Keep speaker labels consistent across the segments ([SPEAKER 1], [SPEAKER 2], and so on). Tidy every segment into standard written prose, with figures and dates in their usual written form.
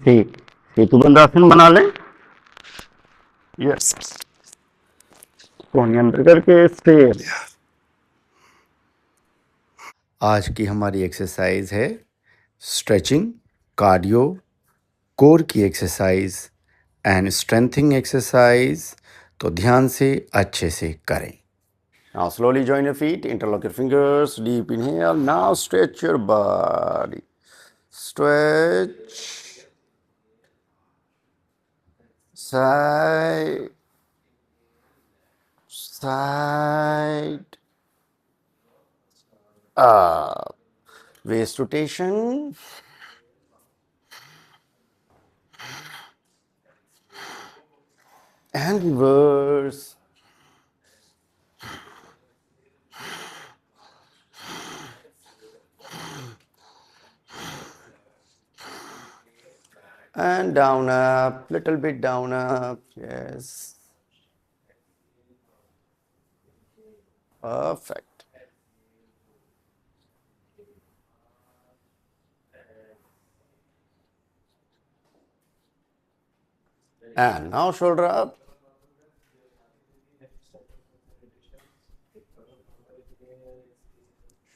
[SPEAKER 1] ठीक। सेतु बंधासन बना लें। यस। कोहनी अंदर करके स्ट्रेट।
[SPEAKER 2] आज की हमारी एक्सरसाइज है स्ट्रेचिंग, कार्डियो, कोर की एक्सरसाइज एंड स्ट्रेंथिंग एक्सरसाइज। तो ध्यान से अच्छे से करें।
[SPEAKER 1] Now slowly join your feet, interlock your fingers, deep inhale. Now stretch your body. Stretch. Side. Side. Up. Waist rotation. And reverse. And down up, little bit down up. Yes. Perfect. And now shoulder up.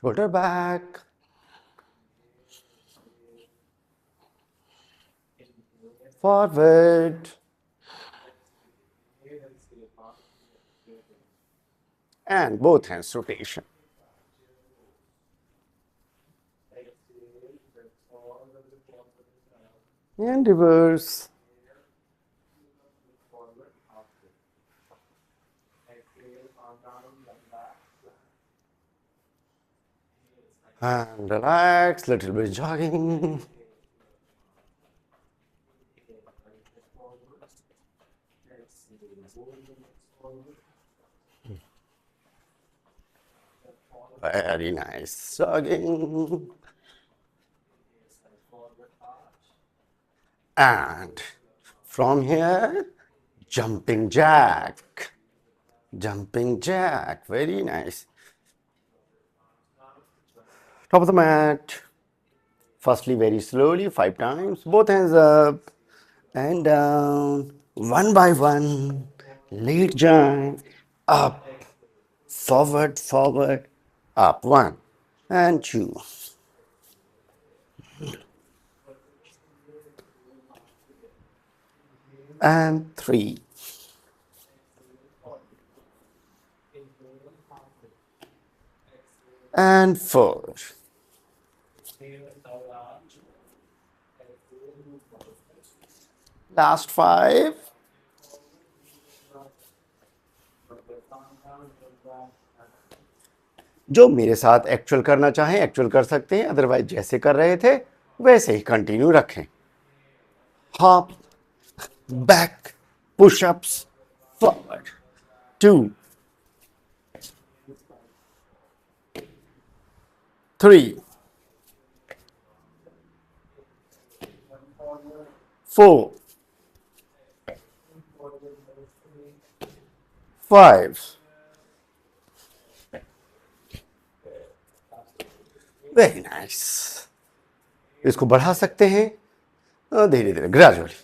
[SPEAKER 1] Shoulder back. Forward. And both hands rotation. And reverse. And relax, little bit jogging. Very nice jogging. And from here, jumping jack. Jumping jack, very nice. Top of the mat. Firstly, very slowly, 5 times. Both hands up and down. One by one. Lead joint. Up. Forward, forward. Up. 1 and 2. And 3. And 4. Last 5. जो मेरे साथ actual करना चाहें actual कर सकते हैं, otherwise जैसे कर रहे थे वैसे ही कंटिन्यू रखें. Hop, back, pushups, forward. 2, 3, 4, 5. Very nice. इसको बढ़ा सकते हैं धीरे धीरे, gradually.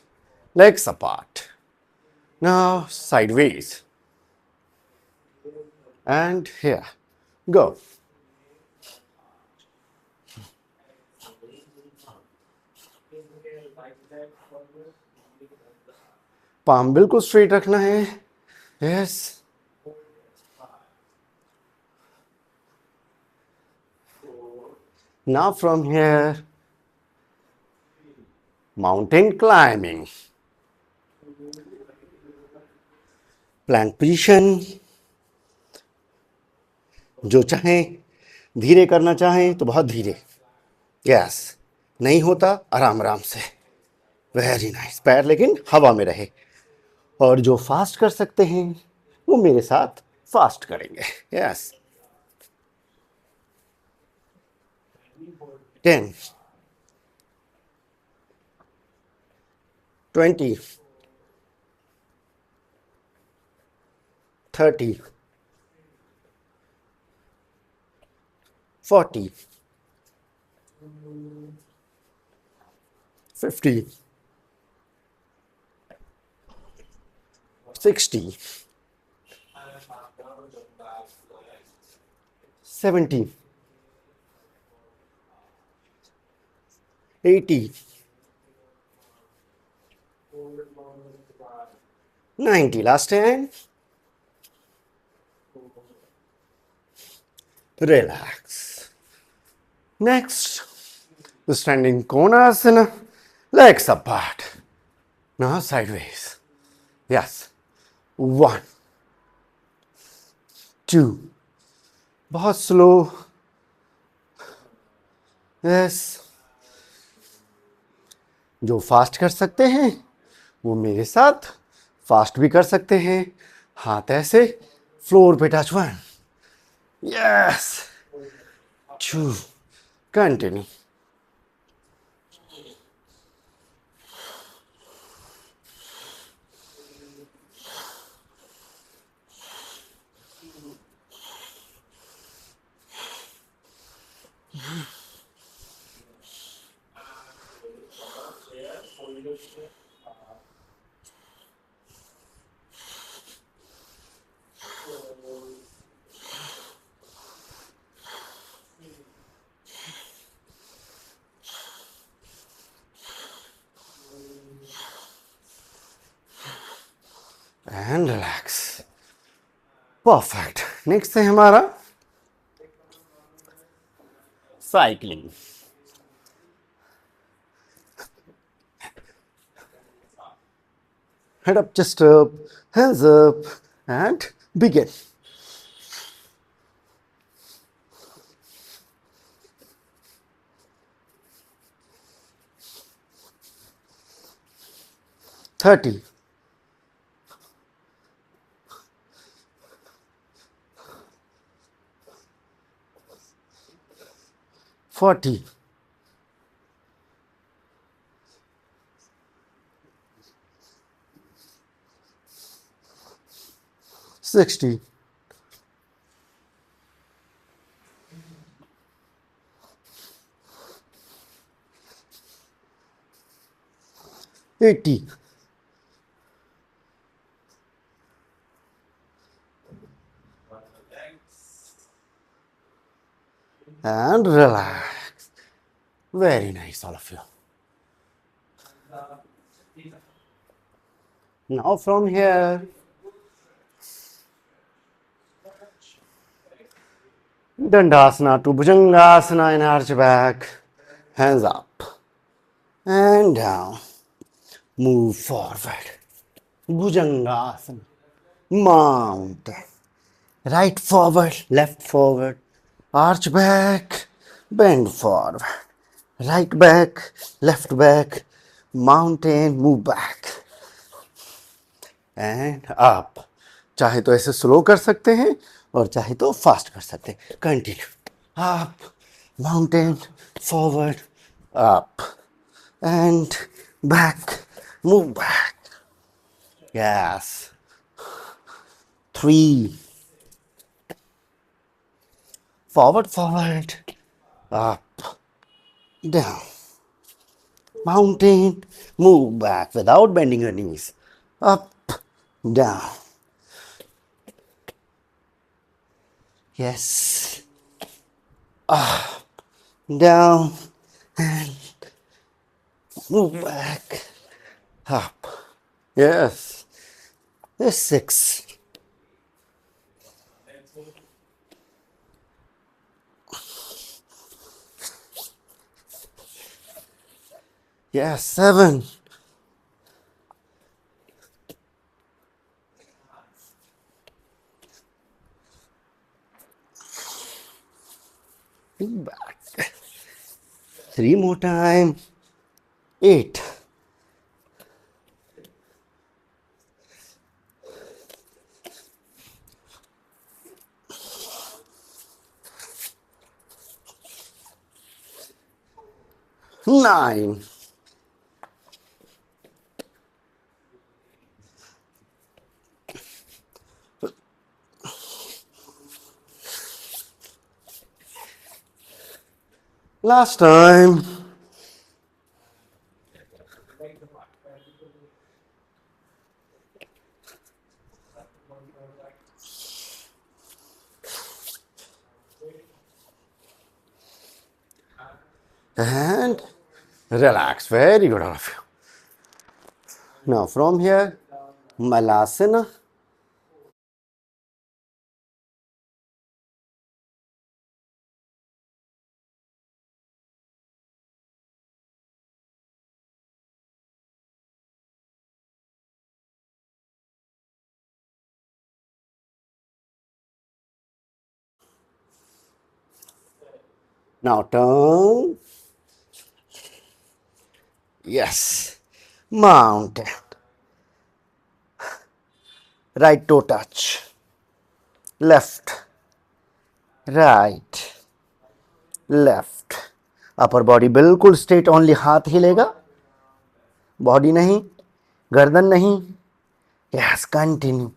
[SPEAKER 1] Legs apart. Now sideways. And here. Go. Palm बिल्कुल स्ट्रेट रखना है. Yes. Now from here, mountain climbing. Plank position. जो चाहें धीरे करना चाहें तो बहुत धीरे. यस. नहीं होता आराम आराम से. Very nice. पैर लेकिन हवा में रहे. और जो फास्ट कर सकते हैं वो मेरे साथ फास्ट करेंगे. Yes. 10, 20, 30, 40, 50, 60, 70, 80, 90. Last time. Relax. Next, standing Konasana, legs apart. Now sideways. Yes. 1, 2. बहुत स्लो. यस. जो फास्ट कर सकते हैं वो मेरे साथ फास्ट भी कर सकते हैं. हाथ ऐसे फ्लोर पे touch. 1, yes. 2, continue. And relax. Perfect. Next है हमारा cycling. Head up, chest up, hands up, and begin. Thirty. 40. 60. 80. 90. And relax. Very nice, all of you. Now from here, Dandasana to Bhujangasana and arch back. Hands up and down. Move forward. Bhujangasana. Mount. Right forward, left forward. Arch back, bend forward. Right back, left back. Mountain, move back. And up. चाहे तो ऐसे slow कर सकते हैं और चाहे तो fast कर सकते हैं. Continue. Up, mountain, forward, up and back, move back. Yes. 3. Forward, forward, up, down. Mountain, move back without bending your knees. Up, down. Yes. Up, down, and move back. Up. Yes. There's 6. Yes, 7. 2 back. 3 more time. 8. 9. Last time. And relax. Very good, all of you. Now from here, Malasana. Now turn. Yes. Mountain. Right toe touch. Left. Right. Left. Upper body बिल्कुल straight, only हाथ हिलेगा, body नहीं, गर्दन नहीं. Yes, continue.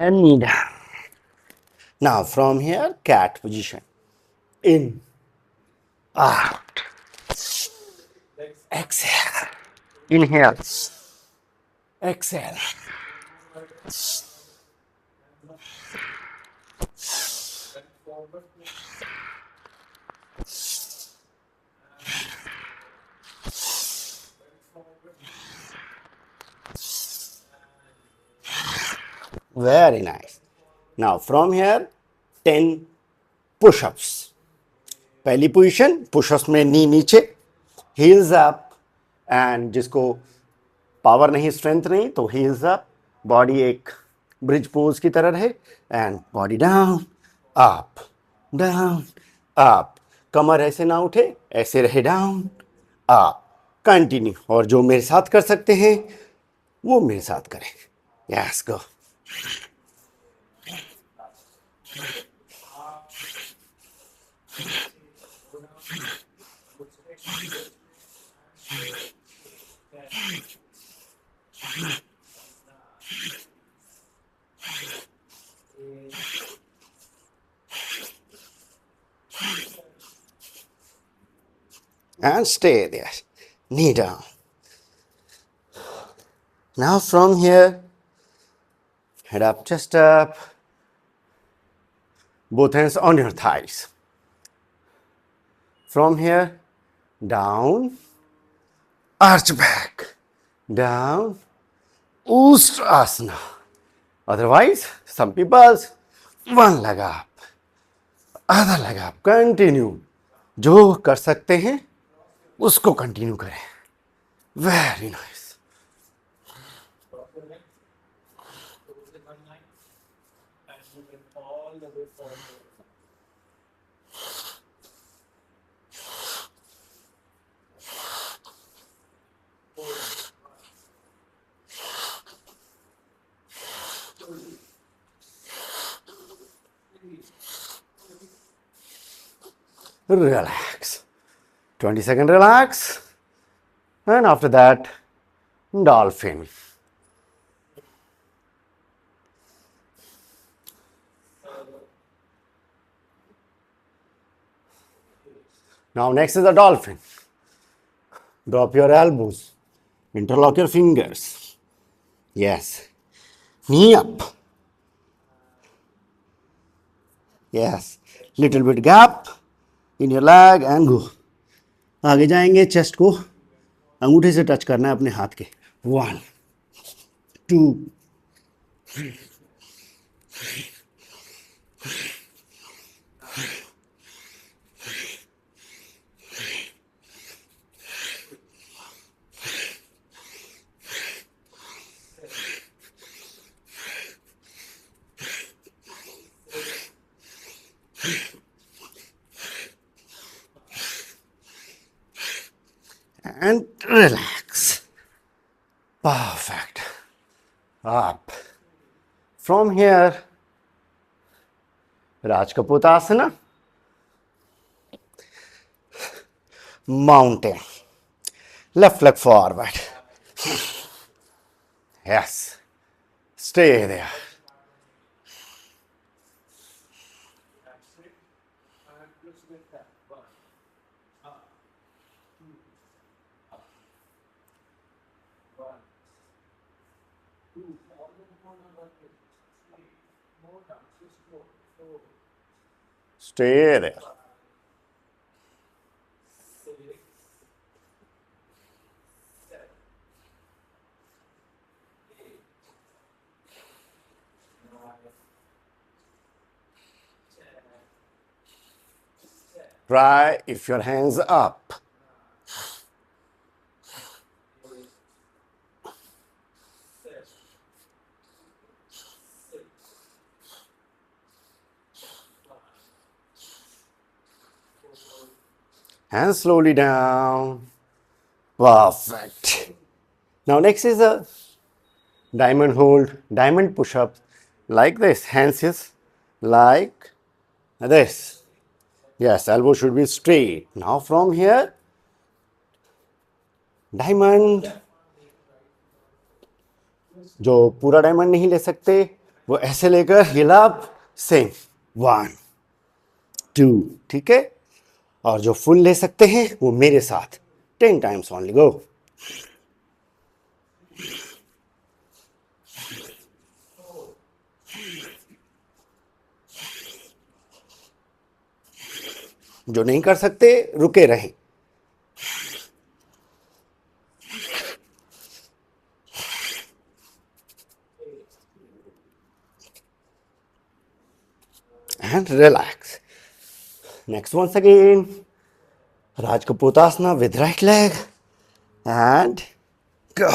[SPEAKER 1] And knee down. Now from here, cat position. In, out, exhale, inhale, exhale. Very nice. Now from here, 10 push-ups. पहली position, pushups में knee नीचे, heels up, and जिसको power नहीं, strength नहीं, तो हील्स अप, बॉडी एक bridge pose की तरह रहे, and body down up down up. कमर ऐसे ना उठे, ऐसे रहे, डाउन अप. कंटिन्यू. और जो मेरे साथ कर सकते हैं वो मेरे साथ करें. Yes, go. And stay there. Knee down. Now from here, head up, chest up. Both hands on your thighs. From here, down, arch back, down, Ustrasana. Otherwise, some people, one leg up, other leg up. Continue. जो कर सकते हैं उसको continue करें. Very nice. Relax. 20-second relax. And after that, dolphin. Now next is the dolphin. Drop your elbows. Interlock your fingers. Yes. Knee up. Yes. Little bit gap in your leg and go. आगे जाएंगे. Chest को अंगूठे से touch करना है अपने हाथ के. 1, 2, 3. And relax. Perfect. Up. From here, Rajkapotasana, mountain. Left leg forward. Yes. Stay there. Stay there. Try if your hands up. And slowly down. Perfect. Now next is a diamond hold, diamond push-up, like this. Hands is like this. Yes, elbow should be straight. Now from here, diamond. जो पूरा diamond नहीं ले सकते वो ऐसे लेकर हिल up. Same 1 2. ठीक है. और जो फुल ले सकते हैं वो मेरे साथ 10 टाइम्स ओनली. गो. जो नहीं कर सकते रुके रहें. And relax. Next once again, Rajkapotasana with right leg and go.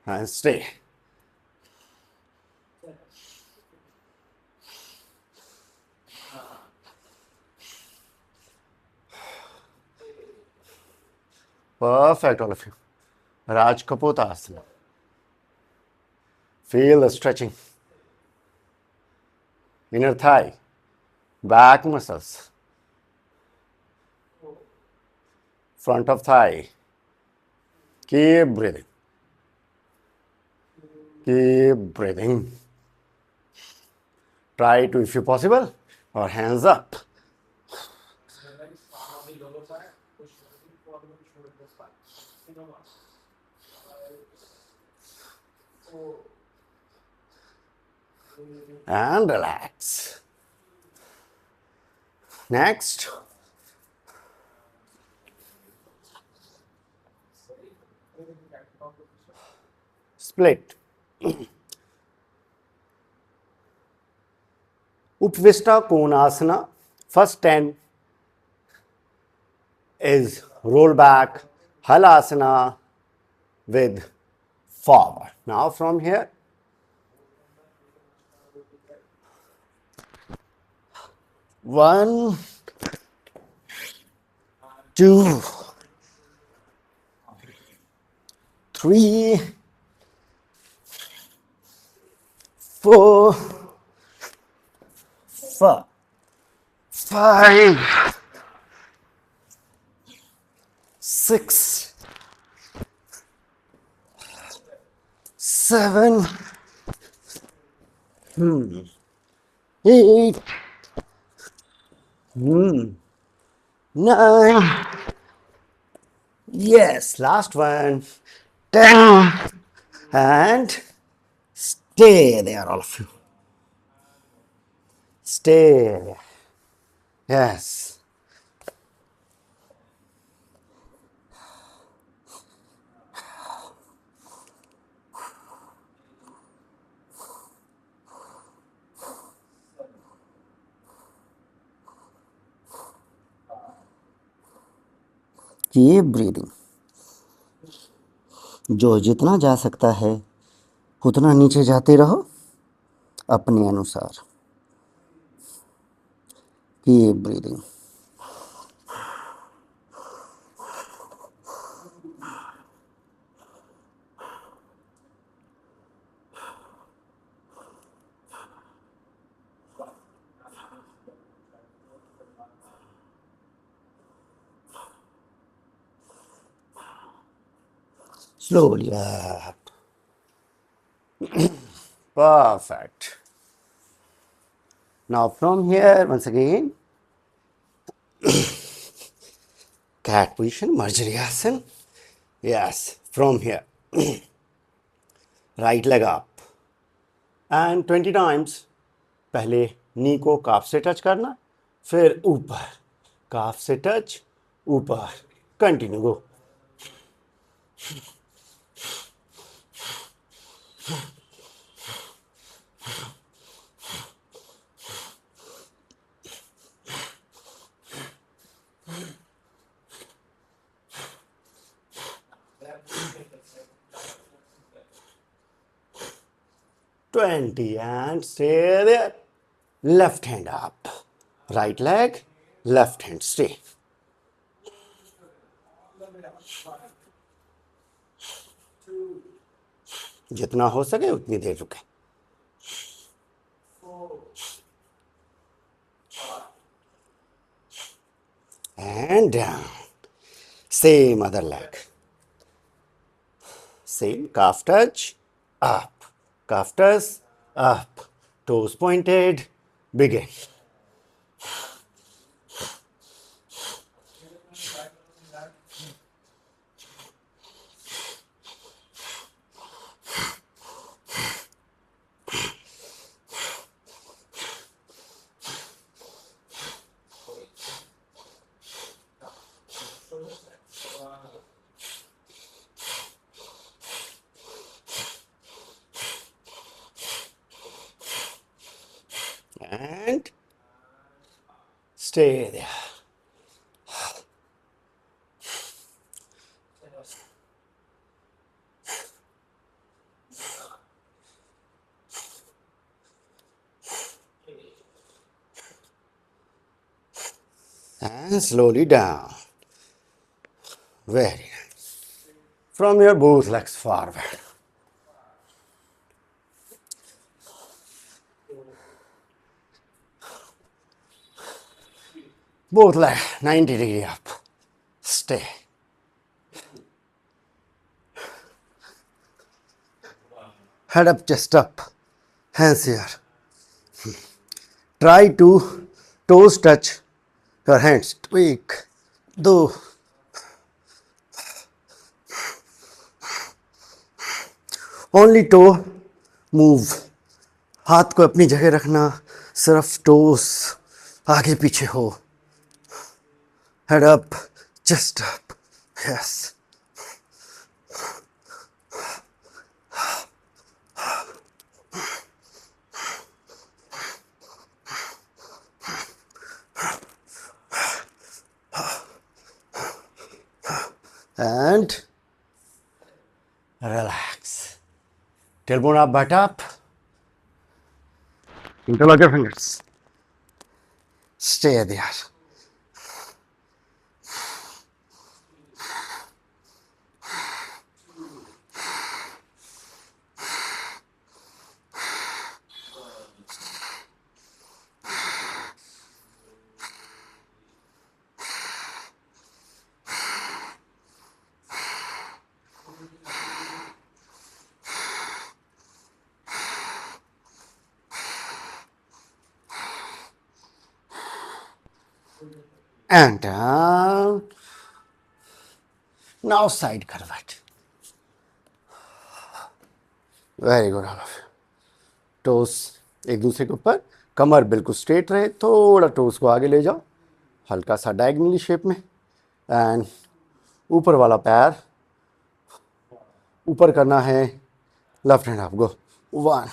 [SPEAKER 1] And stay. Perfect, all of you. Rajkapotasana. Feel the stretching. Inner thigh, back muscles, front of thigh. Keep breathing. Keep breathing. Try to, if you possible, or hands up. And relax. Next. Split. Upvishta Konasana. First 10 is roll back, Halasana with forward. Now from here, 1 2 3 4 5 6 7 8 9. Yes, last one. 10. And stay there, all of you. Stay there. Yes. Keep breathing. जो जितना जा सकता है उतना नीचे जाते रहो अपने अनुसार. Keep breathing. Slowly up. Perfect. Now from here, once again, cat position, Marjariasan. Yes, from here. Right leg up. And 20 times. पहले नी को काफ से टच करना, फिर ऊपर, काफ से टच, ऊपर. Continue, go. Twenty and stay there. Left hand up. Right leg, left hand, stay. जितना हो सके उतनी देर रुके. And down. Same other leg. Same calf touch, up. Calf touch, up. Toes pointed, begin. And stay there. And slowly down. Very nice. From your both legs forward. Both legs 90-degree up. Stay. Head up, chest up. Hands here. Try to toes touch your hands. Tweak. Do. Only toe move. हाथ को अपनी जगह रखना, सिर्फ toast आगे पीछे हो. Head up, chest up. Yes. And relax. Tailbone up, butt up. Interlock your fingers. Stay there. And down. Now side curvet. Very good, all of you. Toss एक दूसरे के ऊपर, कमर बिल्कुल स्ट्रेट रहे, थोड़ा टोस को आगे ले जाओ, हल्का सा डायगनली शेप में. एंड ऊपर वाला पैर ऊपर करना है, left hand up. Go. 1.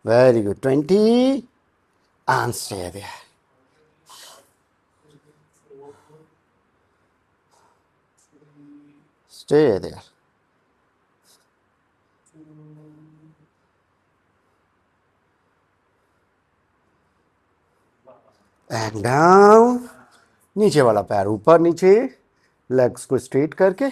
[SPEAKER 1] Very good. 20 and stay there. Stay there. And down, नीचे वाला पैर ऊपर नीचे, लेग्स को स्ट्रेट करके,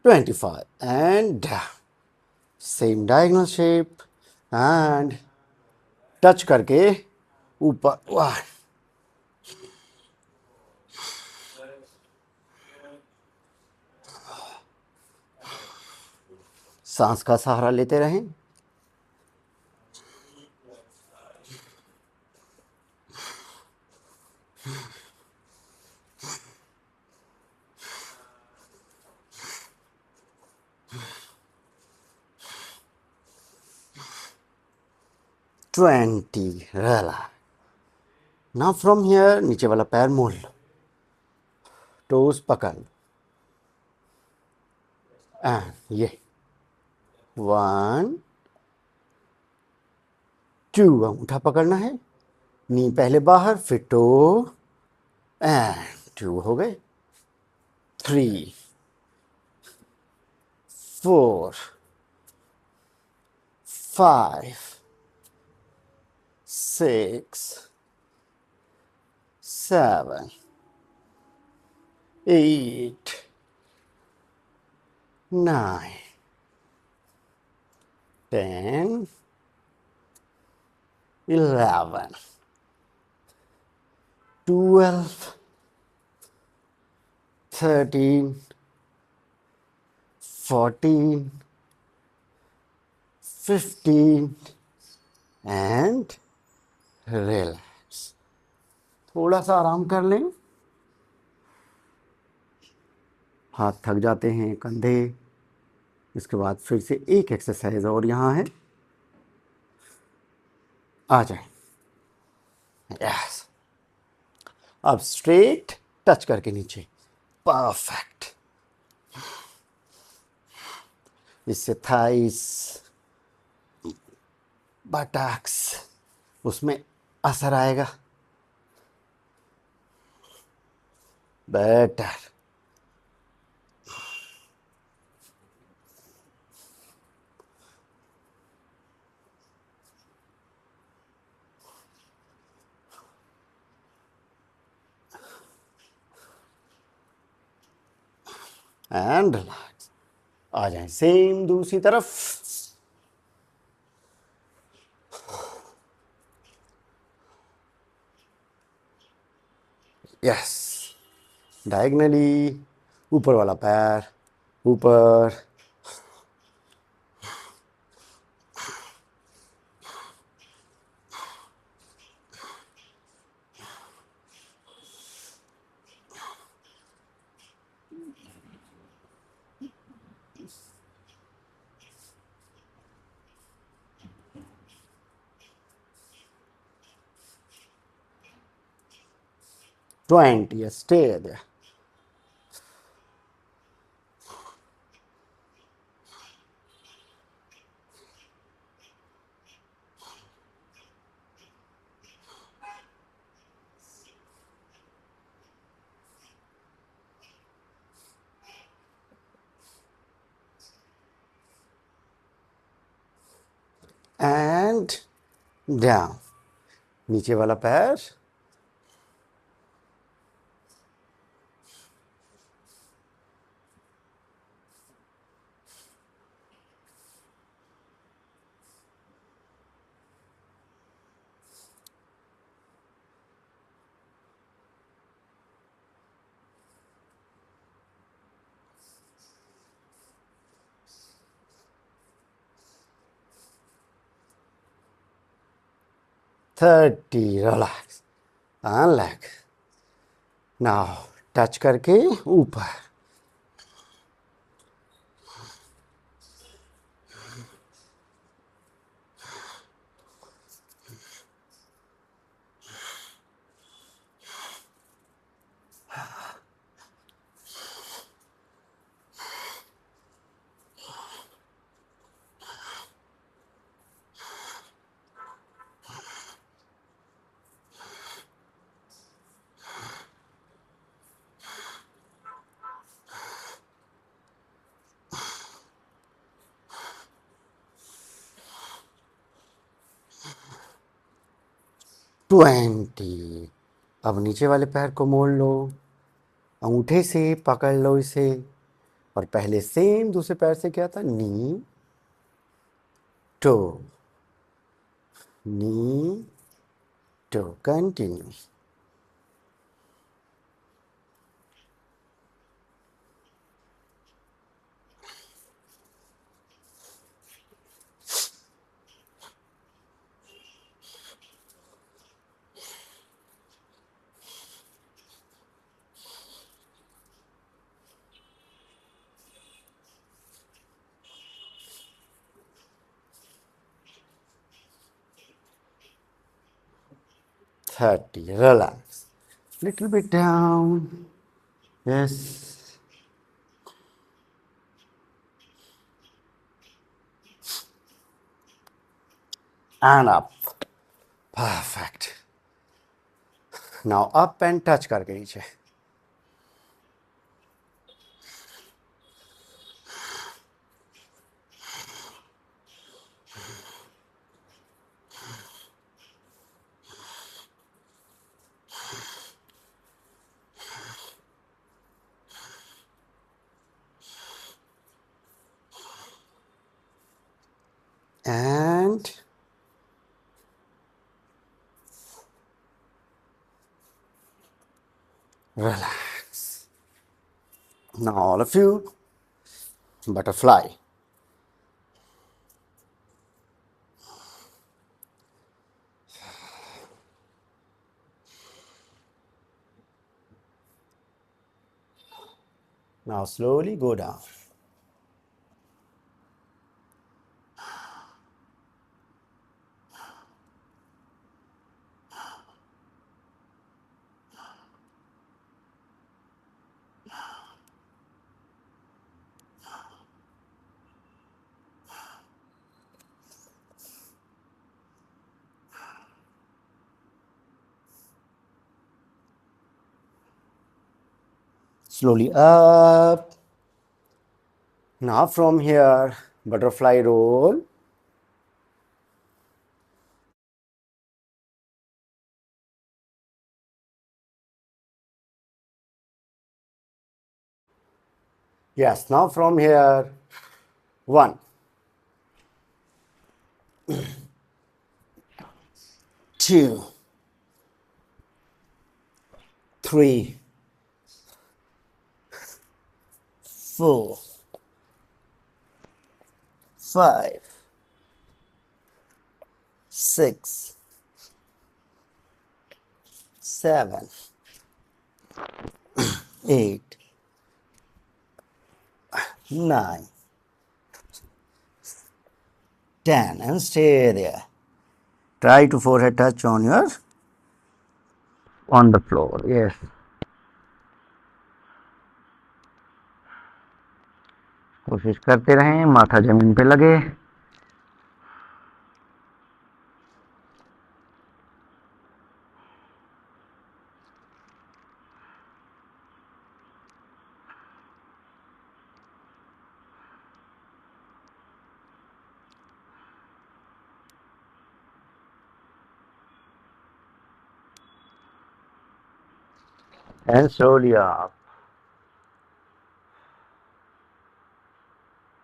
[SPEAKER 1] $25 and down. Same diagonal shape and touch करके ऊपर 1, सांस का सहारा लेते रहें. $20, relax. Now from here नीचे वाला पैर मोड़ लो, टोस पकड़ लो एंड ये 1, 2, अंगूठा पकड़ना है, नी पहले बाहर फिर टो एंड 2 हो गए, 3, 4, 5, 6, 7, 8, 9, 10, 11, 12, 13, 14, 15 and relax. थोड़ा सा आराम कर लें. हाथ थक जाते हैं, कंधे. इसके बाद फिर से एक एक्सरसाइज और यहाँ है. आ जाए. यस. अब स्ट्रेट टच करके नीचे. परफेक्ट. इससे थाइस, बटक्स, उसमें असर आएगा. बेटर. And relax. आ जाए सेम दूसरी तरफ. यस. डायगनली ऊपर वाला पैर ऊपर, $20. Stay there. And down. नीचे वाला पैर, $30. Relax. And leg. Now touch करके ऊपर. 20। अब नीचे वाले पैर को मोड़ लो, अंगूठे से पकड़ लो इसे, और पहले सेम दूसरे पैर से क्या था, knee toe, knee toe, continue. Thirty. Relax. Little bit down. Yes. And up. Perfect. Now up and touch करके नीचे. And relax. Now all of you, butterfly. Now slowly go down. Slowly up. Now from here, butterfly roll. Yes, now from here, 1, 2, 3, 4, 5, 6, 7, 8, 9, 10, and stay there. Try to forehead touch on the floor. Yes. कोशिश करते रहें, माथा जमीन पे लगे. And slowly up.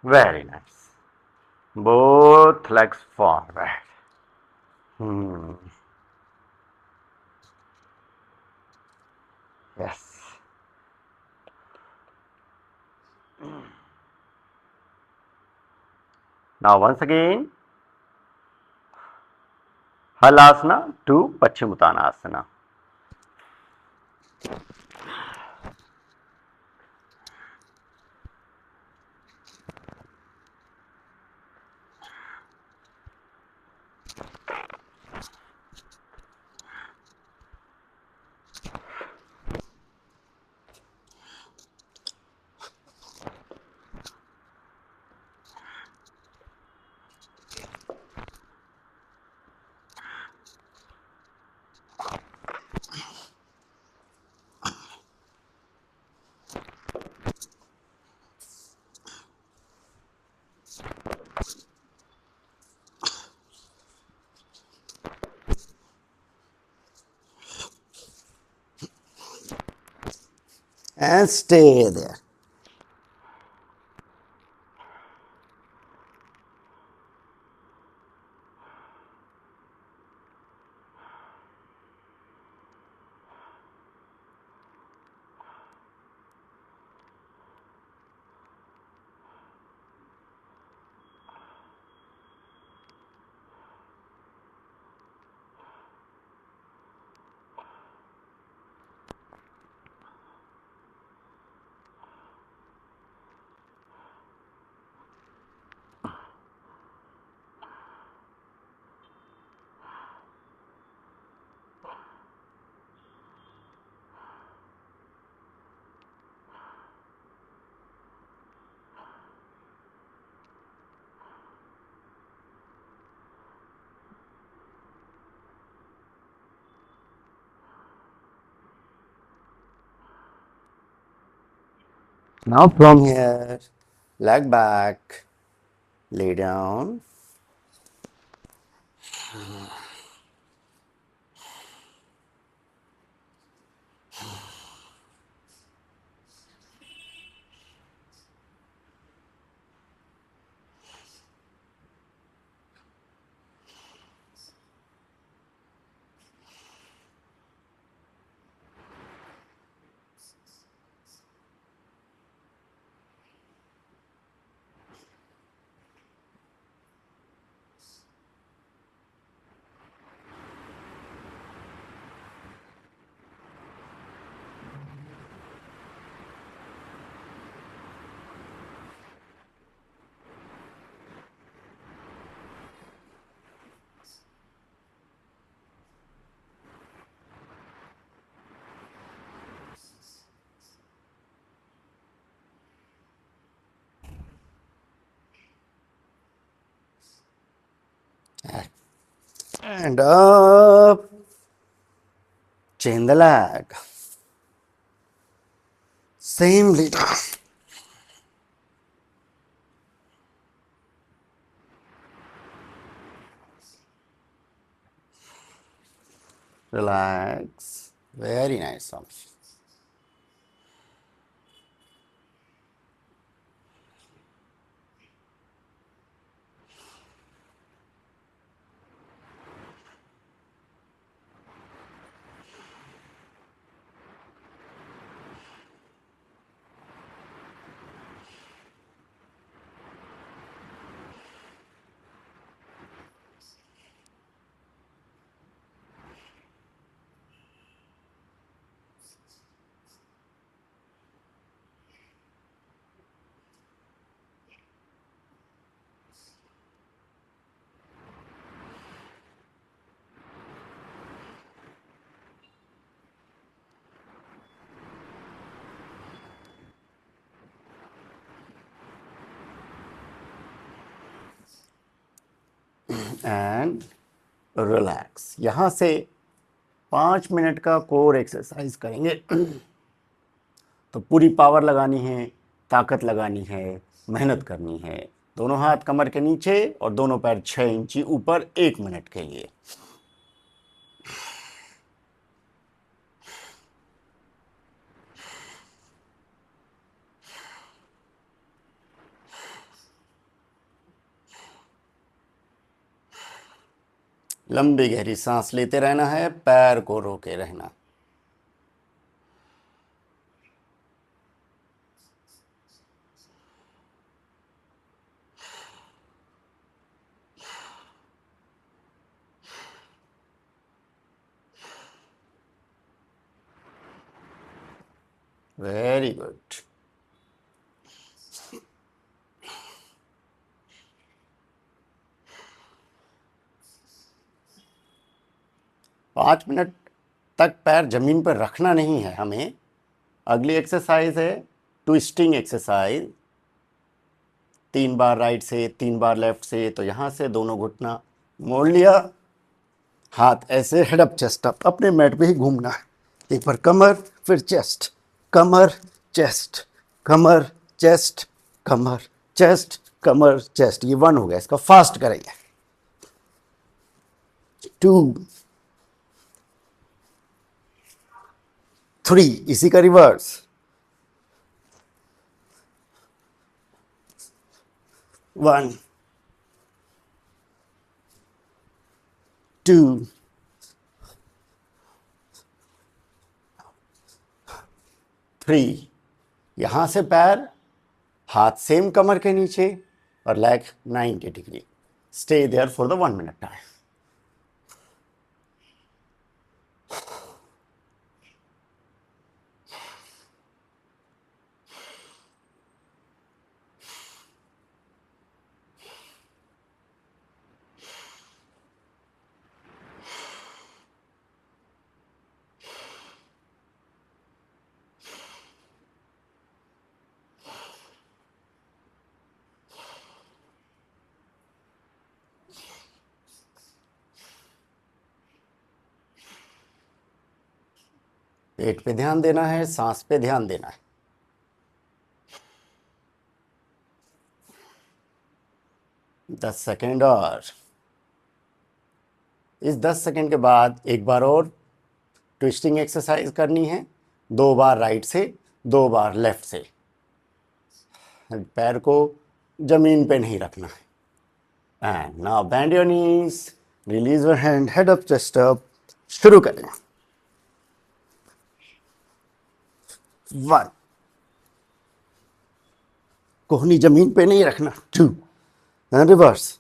[SPEAKER 1] Very nice. Both legs forward. Yes. Now once again, Halasana to Paschimottanasana. and stay there. Now from here, leg back, lay down. And up, chain the leg. Same lead. Relax. Very nice arms. And relax. यहाँ से 5 minute का core exercise करेंगे. तो पूरी power लगानी है, ताकत लगानी है, मेहनत करनी है. दोनों हाथ कमर के नीचे और दोनों पैर 6 इंची ऊपर 1 मिनट के लिए. लंबी गहरी सांस लेते रहना है, पैर को रोके रहना. Very good. 5 मिनट तक पैर जमीन पर रखना नहीं है हमें. अगली एक्सरसाइज है ट्विस्टिंग एक्सरसाइज. 3 बार राइट से, 3 बार लेफ्ट से. तो यहाँ से दोनों घुटना मोड़ लिया, हाथ ऐसे, हेड अप चेस्ट अप, अपने मैट पे ही घूमना है. एक बार कमर, फिर चेस्ट, कमर चेस्ट, कमर चेस्ट, कमर चेस्ट, कमर चेस्ट. ये 1 हो गया. इसका फास्ट करेंगे. 2, 3, इसी का रिवर्स. 1, 2, 3। यहां से पैर, हाथ सेम कमर के नीचे और leg 90 degree. Stay there for the 1 minute time. पेट पे ध्यान देना है, सांस पे ध्यान देना है। 10 सेकेंड और। इस 10 सेकेंड के बाद एक बार और ट्विस्टिंग एक्सरसाइज करनी है। 2 बार राइट से, 2 बार लेफ्ट से। पैर को जमीन पे नहीं रखना है। And now bend your knees, release your hand, head up, chest up. शुरू करें। 1, कोहनी जमीन पे नहीं रखना। 2, एंड रिवर्स।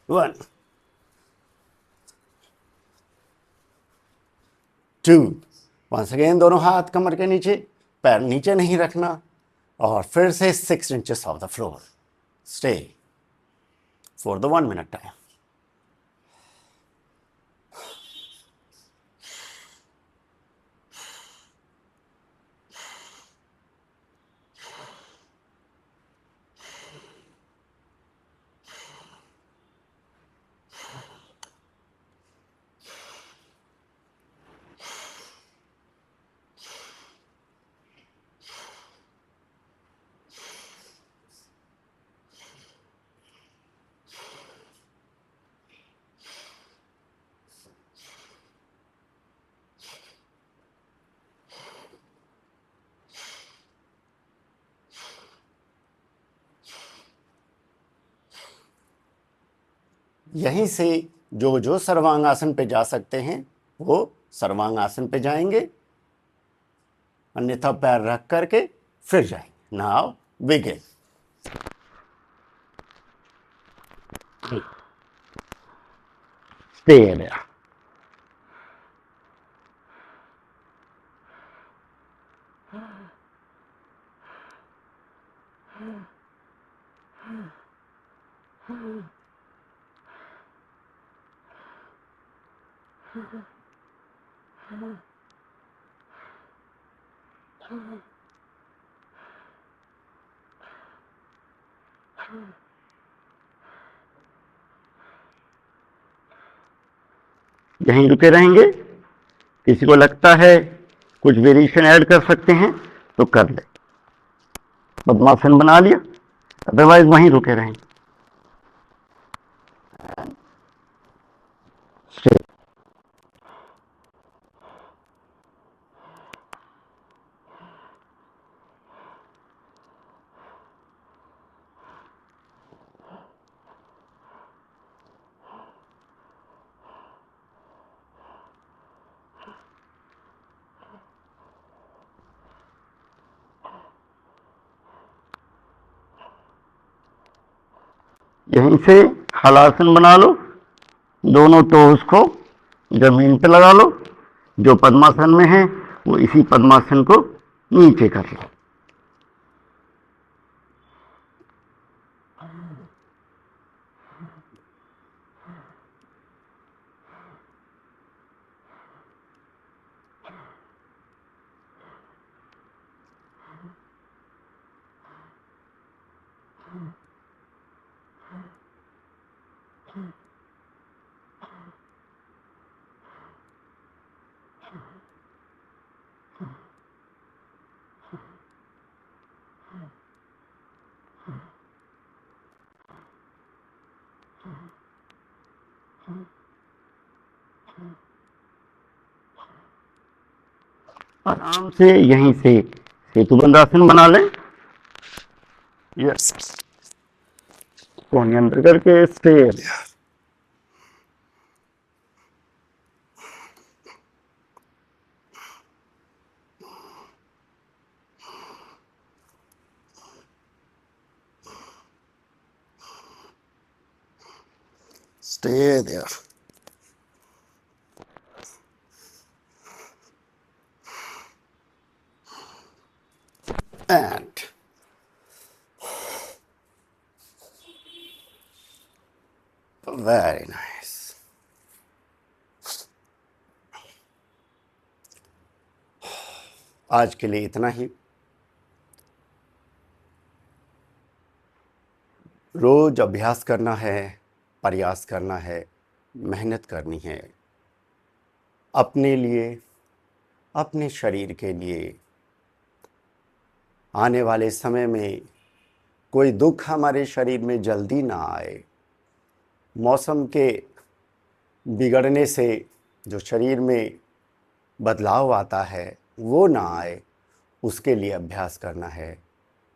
[SPEAKER 1] 1, 2। वंस अगेन दोनों हाथ कमर के नीचे, पैर नीचे नहीं रखना। और फिर से 6 inches of the floor. Stay for the 1 minute time. यहीं से जो जो सर्वांगासन पे जा सकते हैं वो सर्वांगासन पे जाएंगे, अन्यथा पैर रख करके फिर जाएंगे। Now begin. Stay there. यहीं रुके रहेंगे। किसी को लगता है कुछ वेरिएशन ऐड कर सकते हैं तो कर ले। पद्मासन बना लिया, अदरवाइज वहीं रुके रहेंगे। यहीं से हलासन बना लो, दोनों टोज को जमीन पे लगा लो। जो पद्मासन में है वो इसी पद्मासन को नीचे कर लो। आराम से यहीं से सेतुबंद आसन बना लें। यस, कोहनी अंदर करके stair. Stay there. And very nice. आज के लिए इतना ही। रोज अभ्यास करना है, प्रयास करना है, मेहनत करनी है अपने लिए, अपने शरीर के लिए। आने वाले समय में कोई दुख हमारे शरीर में जल्दी ना आए। मौसम के बिगड़ने से जो शरीर में बदलाव आता है वो ना आए, उसके लिए अभ्यास करना है,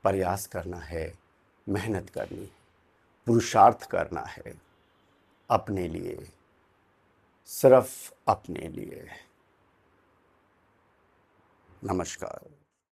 [SPEAKER 1] प्रयास करना है, मेहनत करनी है, पुरुषार्थ करना है अपने लिए, सिर्फ अपने लिए। नमस्कार।